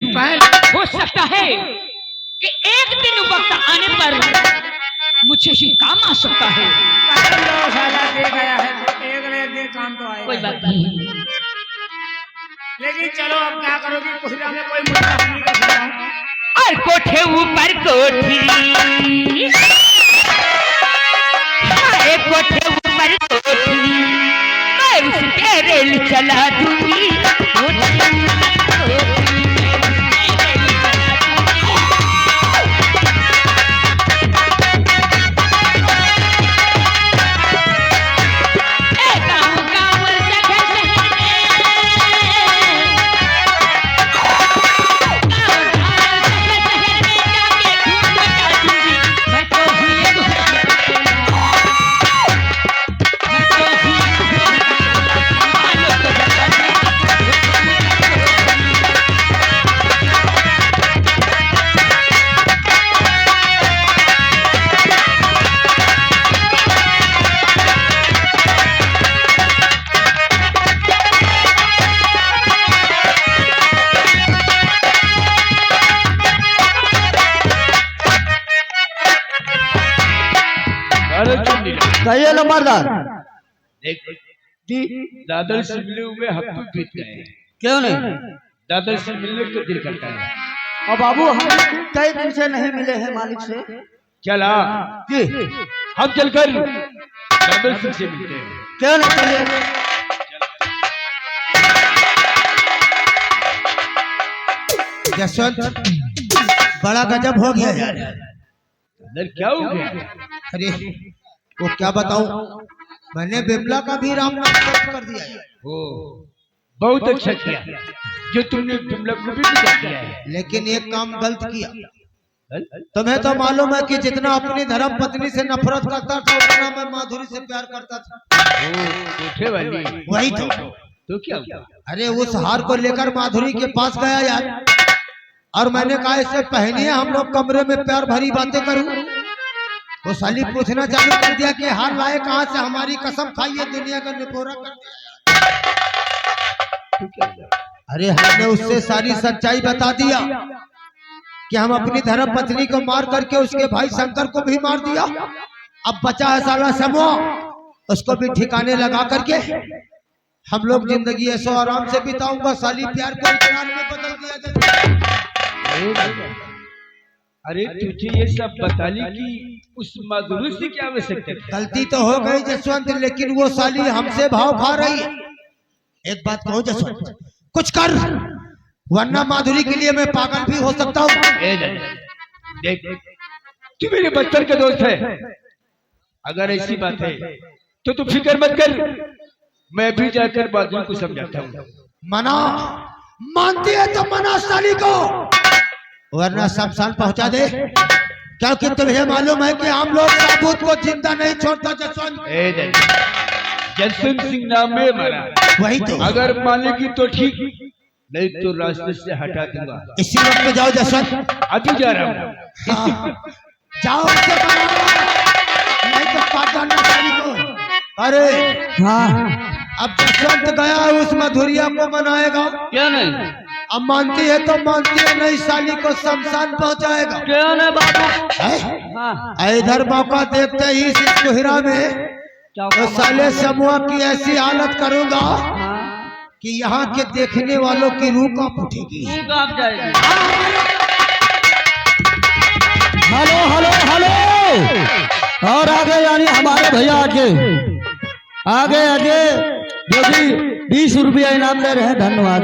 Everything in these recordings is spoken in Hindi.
पर हो सकता है कि एक दिन वक्त आने पर मुझे ही काम आ सकता है। साला दे गया है तो एक न एक दिन काम तो आएगा। कोई बात नहीं, लेकिन चलो अब क्या करोगी, कोहरा में कोई मुद्दा नहीं कर सकता। और कोठे ऊपर कोठी, हाय कोठे ऊपर कोठी, मैं उसके रेल चला दूंगी। कहिए नंबरदार। दादर से मिले हुए हफ्ते बीत गए, क्यों नहीं? दादर से मिलने को दिल करता है। और बाबू हम कई दिन से नहीं मिले हैं मालिक से। चला जी हम चलकर दादर सिंह से मिलते हैं। क्यों नहीं चलिए? जसवंत बड़ा गजब हो गया यार। अंदर क्या हो गया? अरे वो क्या बताऊं, मैंने बिमला का भी राम नाम जप कर दिया है। ओ बहुत अच्छा किया जो तुमने बिमला को भी बचा दिया है। लेकिन एक काम गलत किया। तुम्हें तो मालूम है कि जितना अपनी धर्म पत्नी से नफरत करता था उतना मैं माधुरी से प्यार करता था। ओ कोठे वाली वही तो क्या हुआ? अरे उस हार को लेकर माधुरी के पास गया यार, और मैंने कहा इससे पहले हम लोग कमरे में प्यार भरी बातें करूं। वो साली पूछना चालू कर दिया कि हार लाए कहां से, हमारी कसम खाई है, दुनिया का निपोरा कर दिया। अरे हमने उससे सारी सच्चाई बता दिया कि हम अपनी धर्म पत्नी को मार करके उसके भाई शंकर को भी मार दिया। अब बचा है साला समो, उसको भी ठिकाने लगा करके हम लोग जिंदगी ऐसो आराम से बिताऊंगा। साली प्यार को इकरार में बदल दिया जाए। अरे तुझे ये सब बता ली कि उस माधुरी से क्या आवश्यकता थी? गलती तो हो गई जसवंत, लेकिन वो साली हमसे भाव खा रही है। एक बात कहूं जसवंत, कुछ कर, वरना माधुरी के लिए मैं पागल भी हो सकता हूँ। देख तू मेरे बचपन का दोस्त है, अगर ऐसी बात है तो तू फिक्र मत कर, मैं भी जाकर माधुरी को समझाता हूँ। मना, मानती है तो मना साली को, वरना शमशान पहुंचा दे, क्योंकि तुम्हें मालूम है कि हम लोग साबुत को जिंदा नहीं छोड़ता जसवंत। जसवंत सिंह नाम में मरा, वही तो। अगर मानेगी तो ठीक, नहीं तो रास्ते से हटा दूंगा। इसी वक्त जाओ जसवंत। अभी जा रहा हूँ। हाँ, जाओ उससे नहीं तो काट डालना साली को। अरे हाँ, अब जसवंत गया उस मधुरिया को मनाएगा। क्यों नहीं? अब मानती है तो मानती है, नहीं साली को शमशान पहुंचाएगा। क्यों नहीं बाबू? हाँ इधर मौका देखते ही इस कोहरा में तो साले समूह की ऐसी हालत करूंगा कि यहाँ के देखने वालों की रूह कांप उठेगी। हेलो हेलो हेलो, और आगे यानी हमारे भैया आगे आगे आगे जो भी 20 रुपया इनाम दे रहे हैं, धन्यवाद।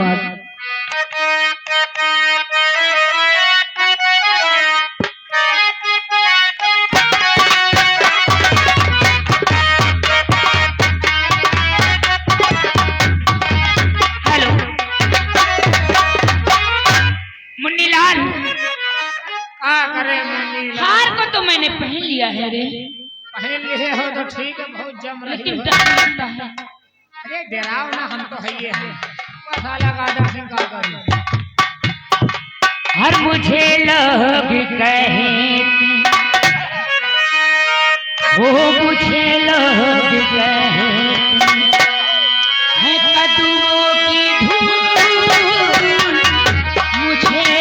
हेलो मुन्नीलाल, क्या करे मुन्नी लाल? हार को तो मैंने पहन लिया है रे, पहन लिए हो तो ठीक है, बहुत जम रही लेकिन हो। डर लगता है। अरे डराओ ना, हम तो है ये हैं। वो साला गादा सिंह का करूं। हर मुझे लोग कहे, वो मुझे लोग कहे है कदमों की धूल, मुझे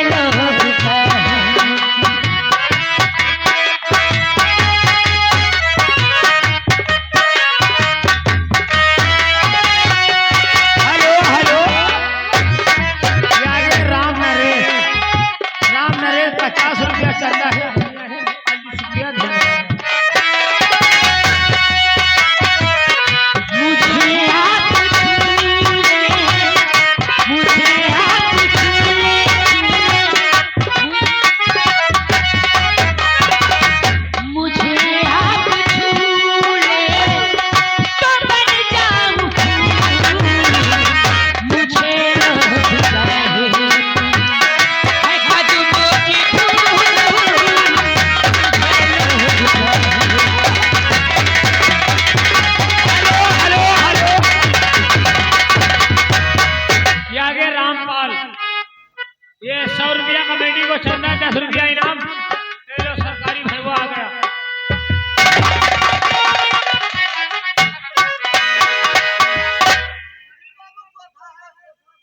100 रुपया कमेटी को चंदा, 10 रुपया इनाम। ले लो सरकारी भरवा आ गया।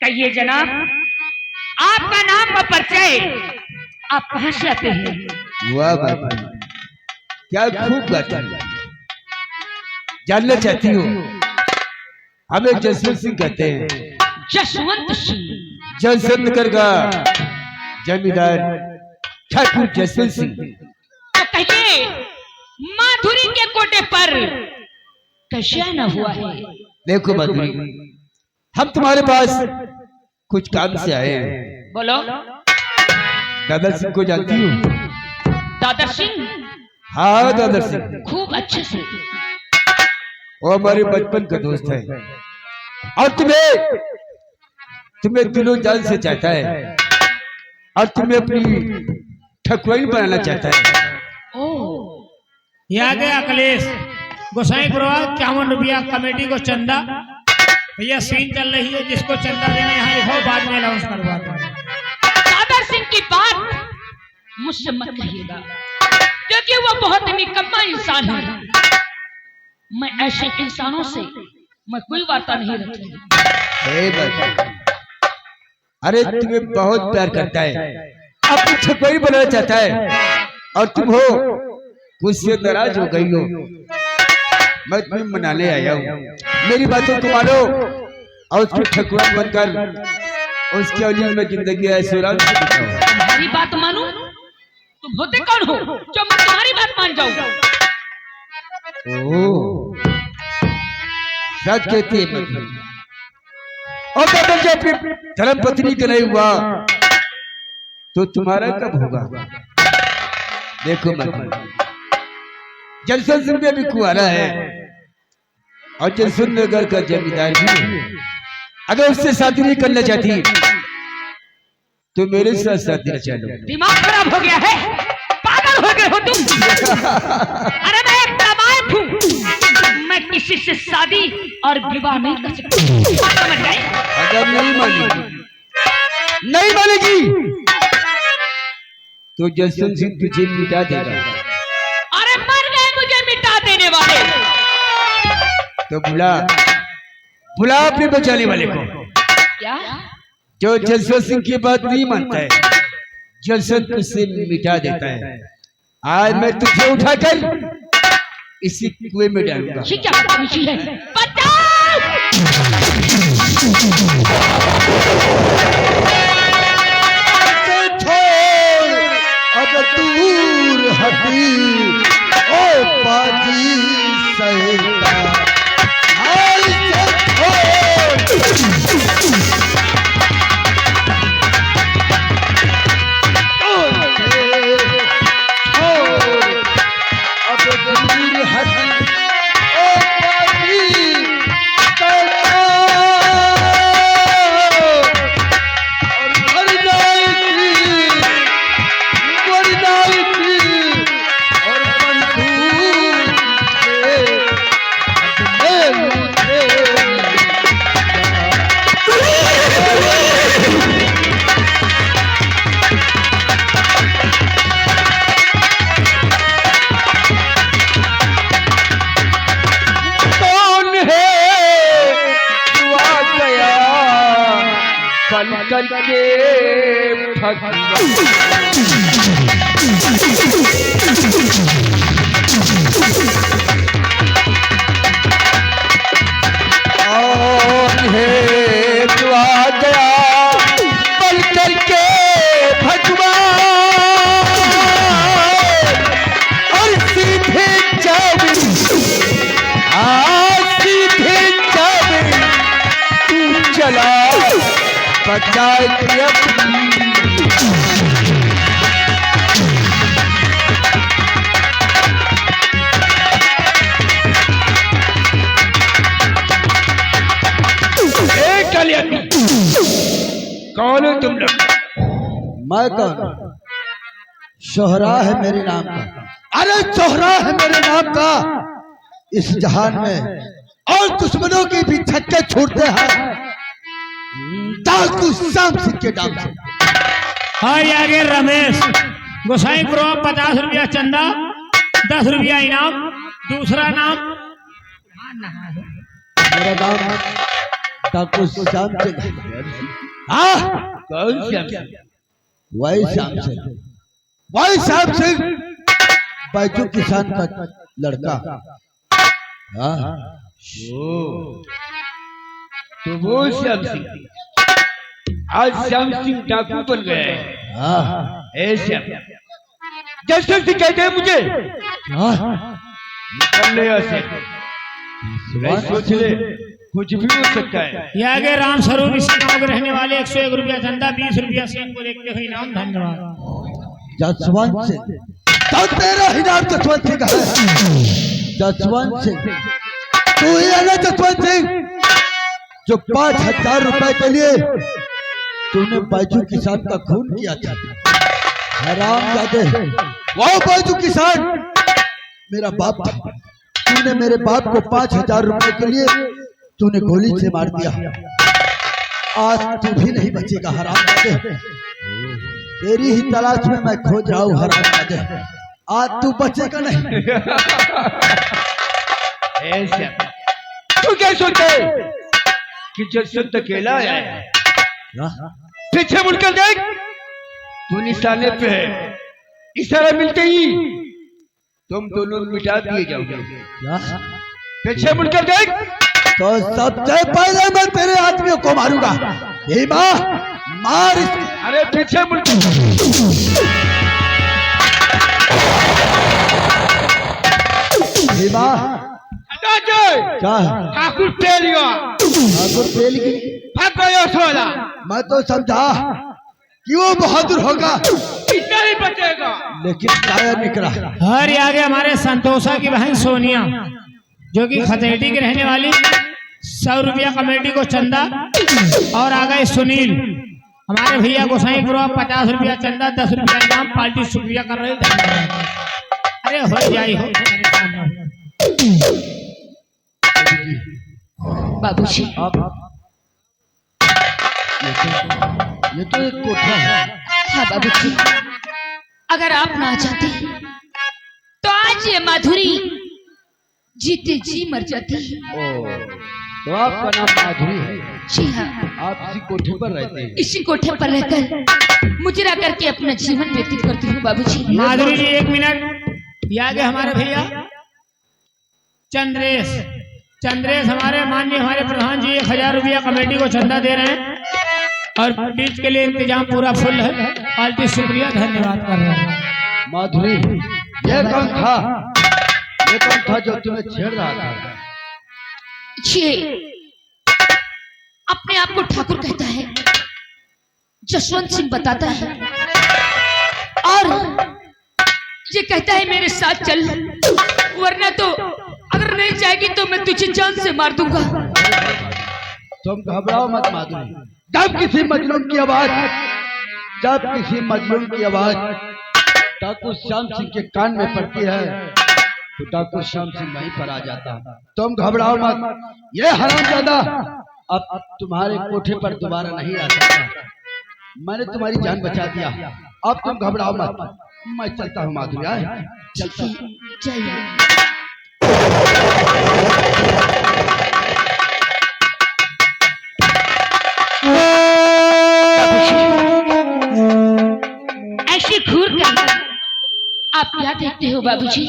कहिए जनाब, आपका नाम व परिचय, आप कहाँ से आते हैं? वाह बाबा, क्या खूब गाता है। जानना चाहती हूँ, हमें जसवंत सिंह कहते हैं। जसवंत सिंह? जसवंत नगर का जमींदार ठाकुर जसवंत सिंह। तो कहिए, माधुरी के कोटे पर कैसे आना हुआ है? देखो माधुरी, हम तुम्हारे पास कुछ काम से आए हैं। बोलो। दादा सिंह को जानती हो? दादा सिंह? हाँ दादा सिंह, खूब अच्छे से। वो हमारे बचपन का दोस्त है और तुम्हें दिलों जान से चाहता है और तुम्हें अपनी ठकुआई बनाना चाहता है। ओह, ये आ गया अखिलेश। गोसाई पुरवा 51 रुपया कमेटी को चंदा। भैया सीन चल रही है, जिसको चंदा देना यहाँ लिखो, बाद में अनाउंस करवा दूंगा। दादा सिंह की बात मुझसे मत कहिएगा, क्योंकि वो बहुत निकम्मा इंसान है। मैं ऐसे इंसानों से मैं कोई वार्ता नहीं रखूंगी। अरे तुम्हें बहुत प्यार करता है, अपनी ठकुआई बनाना चाहता है और तुम हो मुझसे नाराज हो गई हो। मैं तुम्हें मनाने आया हूँ, मेरी बातों को मानो और उसकी ठकुआई बनकर उसके अली में जिंदगी ऐश्वर्य तुम्हारी बात मानूं? तुम होते कौन हो जो मैं तुम्हारी बात मान जाऊं? सच कहती है मधुरी। और दादा जी अपनी धर्म पत्नी का नहीं हुआ तो तुम्हारा कब होगा? देखो मधुरी, जसवंत सिंह भी कुंवारा है और जसवंत नगर का जमींदार भी है। अगर उससे शादी नहीं करना चाहती तो मेरे साथ शादी चलो। दिमाग खराब हो गया है, पागल हो गए हो तुम? अरे मैं एक नाबालिग हूँ, मैं किसी से शादी और विवाह नहीं कर सकता, समझ गए? अगर नहीं मानेगी तो जसवंत सिंह तुझे मिटा देगा। अरे मर गए मुझे मिटा देने वाले। तो बुला अपने बचाने वाले को, क्या? जो जसवंत सिंह की बात नहीं मानता है, जसवंत तुझसे मिटा देता है। आज मैं तुझे उठाकर इसी कुएं में डालूंगा। ये क्या बदतमीजी है? बचाओ! छोड़ अब दूर हटी ओ बाजी सहिता, हाय से करके बचाए कौन हो तुम लोग? मैं कौन? शोहरा है मेरे नाम का। अरे शोहरा है मेरे नाम का इस जहान में, और दुश्मनों की भी छक्के छूटते हैं डाकू शाम सिंह के नाम से। और आगे रमेश गोसाईपुर 50 रुपया चंदा, 10 रुपया इनाम। दूसरा नाम मेरा नाम ठाकुर श्याम सिंह। हाँ, कौन श्याम? वही श्याम सिंह, वही श्याम सिंह, बैजू किसान का लड़का। हाँ, ओ, तो वो श्याम सिंह आज श्याम सिंह डाकू बन गए। हाँ, ए श्याम, जैसे से कहते हैं मुझे हाँ, निकल ले ऐसे। मैं सोच ले कुछ भी हो सकता है। ये आगे राम स्वरूप इसी गांव के रहने वाले 101 रुपया चंदा, 20 रुपया सिंह को देखते हुए इनाम। धन्यवाद। जसवंत सिंह, तो तेरा ही नाम जसवंत सिंह है। जसवंत सिंह, तू ही है ना जसवंत सिंह जो 5000 रुपए के लिए तूने बैजू किसान का खून किया था। हरामजादे, वो बैजू किसान मेरा बाप था। तूने मेरे बाप को 5000 रुपए के लिए तूने गोली से मार दिया। आज तू भी नहीं बचेगा हरामजादे। तेरी ही तलाश में मैं खोज रहा हूँ हरामजादे। आज तू बचेगा नहीं। ए श्याम, तू क्या सोचते है कि जसवंत अकेला आया है? पीछे मुड़कर देख, तू निशाने पे है। इशारा मिलते ही तुम दोनों मिटा दिए जाओगे। पीछे मुड़कर देख। तो सबसे पहले मैं तेरे आदमियों को मारूंगा। भीमा, मार इस... अरे पीछे मुड़कर। भीमा, क्या ठाकुर फेल गया। ठाकुर फेल की? भाग गया सोला। मैं तो समझा कि वो बहादुर होगा, इतना ही बचेगा, लेकिन कायर निकला। और ये आगे हमारे संतोषा की बहन सोनिया जो कि खतेड़ी की रहने वाली, 100 रुपया कमेटी को चंदा। और आ गए सुनील हमारे भैया गोसाईपुर 50 रुपया चंदा, 10 रुपया इनाम। पार्टी शुक्रिया कर रही। धन्यवाद। अरे हो जाई हो बाबूजी, ये तो एक कोठा है। हाँ बाबूजी, अगर आप ना चाहते तो आज ये माधुरी जीते जी मर जाती। तो आपका नाम माधुरी है? जी हाँ, आप इसी कोठे पर रहते हैं? इसी कोठे पर रहकर मुजरा करके अपना जीवन व्यतीत करती हूँ बाबूजी। माधुरी जी 1 मिनट। ये आगे हमारे भैया चंद्रेश, चंद्रेश हमारे माननीय हमारे प्रधान जी 1000 रुपया कमेटी को चंदा दे रहे हैं। और बीच के लिए इंतजाम पूरा फुल है। पार्टी शुक्रिया, धन्यवाद कर रहे हैं। माधुरी, ये कौन था? ये कौन था जो तुम्हें छेड़ रहा था? ये अपने आप को ठाकुर कहता है, जसवंत सिंह बताता है, और ये कहता है मेरे साथ चल, वरना तो अगर नहीं जाएगी तो मैं तुझे जान से मार दूंगा। तुम घबराओ मत माधुरी। जब किसी मजलूम की आवाज ठाकुर श्याम सिंह के कान में पड़ती है तो ठाकुर श्याम सिंह वहीं पर आ जाता। तुम घबराओ मत। ये हरामजादा अब तुम्हारे कोठे पर दोबारा नहीं आ सकता। मैंने तुम्हारी जान बचा दिया। अब तुम घबराओ मत। मैं चलता हूँ माधुरी। आए चलता हूँ। जाइए। ऐसे घूर कर आप क्या देखते हो बाबूजी?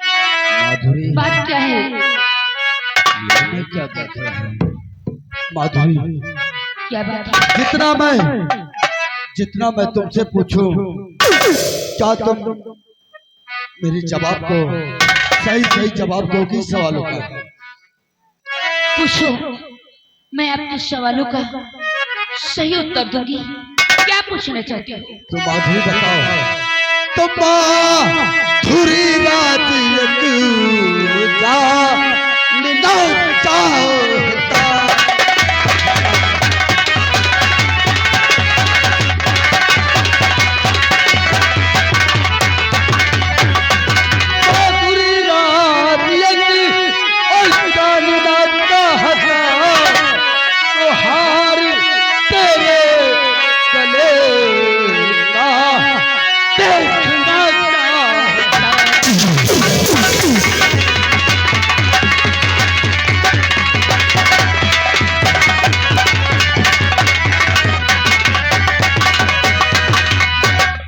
माधुरी, बात क्या है? मैं क्या देख रहा हूँ माधुरी? क्या बात है? जितना मैं तुमसे पूछूं, क्या तुम मेरे जवाब को सही जवाब दोगी सवालों का? पूछो, मैं आपके सवालों का सही उत्तर दूंगी। क्या पूछना चाहते हो? तो माधुरी बताओ। तो माधुरी रात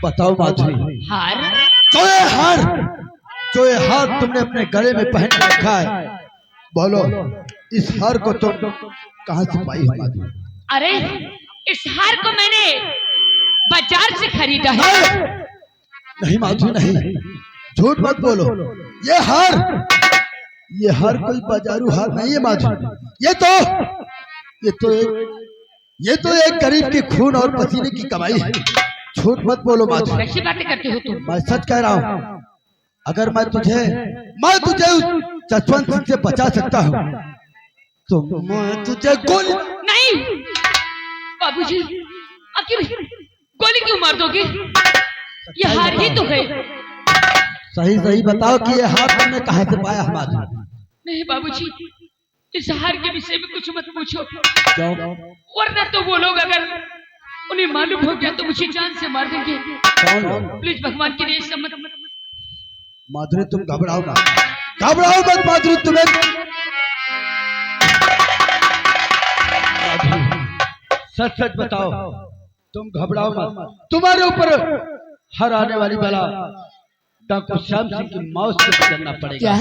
बताओ माधुरी, हार जो ये हार तुमने अपने गले में पहन के रखा है, बोलो इस हार को तुम कहाँ से पाई हो माधुरी? अरे इस हार को मैंने बाजार से खरीदा है। नहीं माधुरी नहीं, झूठ मत बोलो। ये हार कोई बाजारू हार नहीं है माधुरी। ये तो एक गरीब की खून और पसीने की कमाई है। झूठ मत बोलो माधुरी। कैसी बातें करते हो तुम? मैं सच कह रहा हूँ। अगर मैं तुझे उस जसवंत सिंह से बचा सकता हूँ तो मैं तुझे गोली नहीं बाबूजी, आखिर गोली क्यों मार दोगे? ये हार ही तो है। सही बताओ कि ये हार तुमने कहाँ से पाया हमारा? नहीं बाबूजी, इस हार के विषय में कुछ मत पूछो, क्यों? वरना तो वो लोग अगर उन्हें मालूम हो गया तो मुझे जान से मार देंगे। प्लीज भगवान के लिए सम्मत। माधुरी तुम घबराओ मत माधुरी। तुम्हें सच बताओ, तुम घबराओ मत। तुम्हारे ऊपर हर आने वाली बला डॉक्टर श्याम सिंह की मौत से करना पड़ेगा।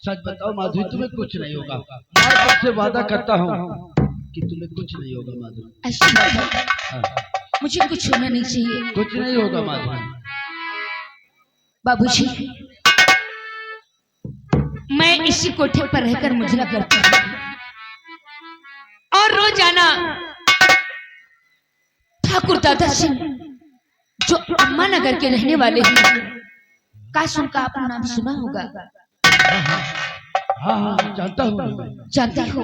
सच बताओ माधुरी, तुम्हें कुछ नहीं होगा। मैं आपसे वादा करता हूँ कि तुम्हें कुछ नहीं होगा माधुरी। ऐसी बात मुझे कुछ होना नहीं चाहिए। कुछ नहीं होगा माधुरी। बाबूजी, मैं इसी कोठे पर रहकर मुजरा करती हूँ और रोजाना ठाकुर दादा सिंह जो अम्मा नगर के रहने वाले हैं, काश उनका आपका नाम सुना होगा? हाँ जानता हूँ। जानती हो,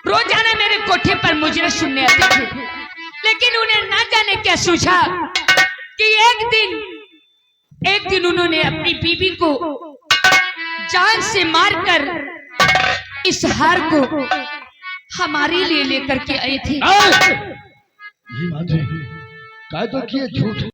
रोजाना मेरे कोठे पर मुजरे सुनने आते थे, लेकिन उन्हें ना जाने क्या सूझा कि एक दिन उन्होंने अपनी बीवी को जान से मारकर इस हार को हमारे लिए लेकर के आए थे। माधुरी, काय तो किए झूठ।